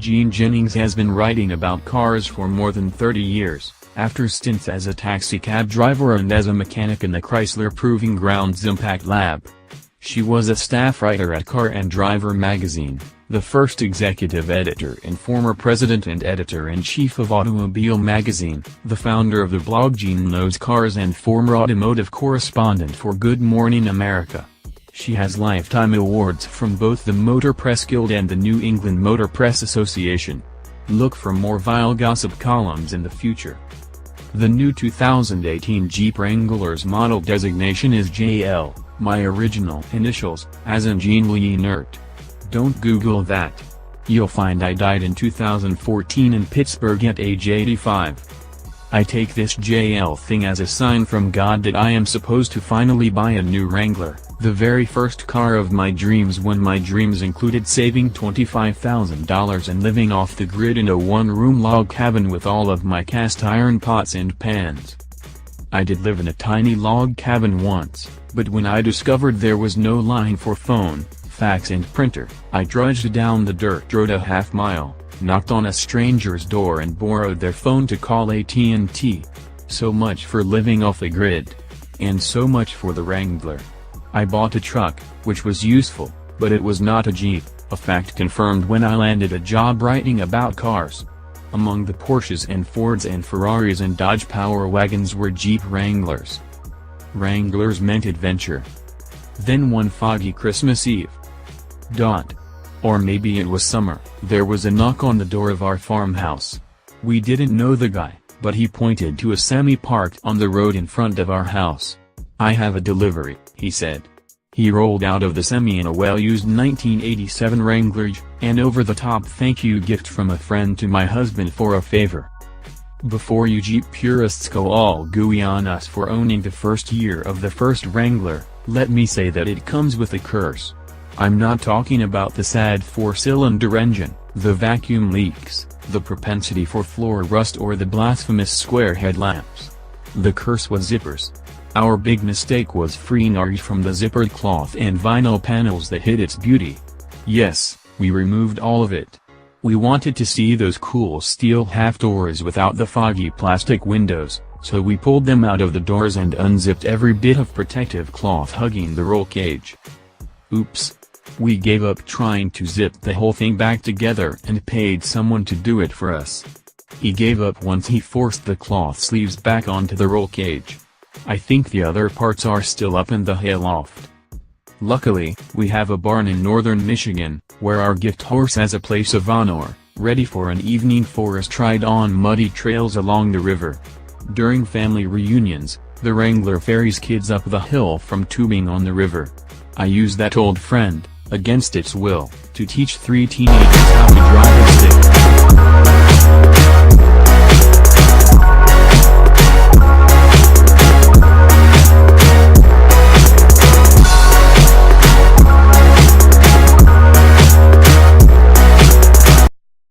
Jennings has been writing about cars for more than 30 years, after stints as a taxicab driver and as a mechanic in the Chrysler Proving Grounds Impact Lab. She was a staff writer at Car and Driver magazine, the first executive editor and former president and editor-in-chief of Automobile magazine, the founder of the blog Gene Knows Cars and former automotive correspondent for Good Morning America. She has lifetime awards from both the Motor Press Guild and the New England Motor Press Association. Look for more vile gossip columns in the future. The new 2018 Jeep Wrangler's model designation is JL, my original initials, as in Jean Lee Inert. Don't Google that. You'll find I died in 2014 in Pittsburgh at age 85. I take this JL thing as a sign from God that I am supposed to finally buy a new Wrangler, the very first car of my dreams, when my dreams included saving $25,000 and living off the grid in a one-room log cabin with all of my cast iron pots and pans. I did live in a tiny log cabin once, but when I discovered there was no line for phone, fax and printer, I trudged down the dirt road a half-mile, knocked on a stranger's door and borrowed their phone to call AT&T. So much for living off the grid. And so much for the Wrangler. I bought a truck, which was useful, but it was not a Jeep, a fact confirmed when I landed a job writing about cars. Among the Porsches and Fords and Ferraris and Dodge Power Wagons were Jeep Wranglers. Wranglers meant adventure. Then one foggy Christmas Eve. Or maybe it was summer, there was a knock on the door of our farmhouse. We didn't know the guy, but he pointed to a semi parked on the road in front of our house. "I have a delivery," he said. He rolled out of the semi in a well-used 1987 Wrangler, an over-the-top thank you gift from a friend to my husband for a favor. Before you Jeep purists go all gooey on us for owning the first year of the first Wrangler, let me say that it comes with a curse. I'm not talking about the sad four-cylinder engine, the vacuum leaks, the propensity for floor rust, or the blasphemous square headlamps. The curse was zippers. Our big mistake was freeing our from the zippered cloth and vinyl panels that hid its beauty. Yes, we removed all of it. We wanted to see those cool steel half-doors without the foggy plastic windows, so we pulled them out of the doors and unzipped every bit of protective cloth hugging the roll cage. Oops. We gave up trying to zip the whole thing back together and paid someone to do it for us. He gave up once he forced the cloth sleeves back onto the roll cage. I think the other parts are still up in the hayloft. Luckily, we have a barn in northern Michigan, where our gift horse has a place of honor, ready for an evening forest ride on muddy trails along the river. During family reunions, the Wrangler ferries kids up the hill from tubing on the river. I use that old friend, against its will, to teach 3 teenagers how to drive a stick.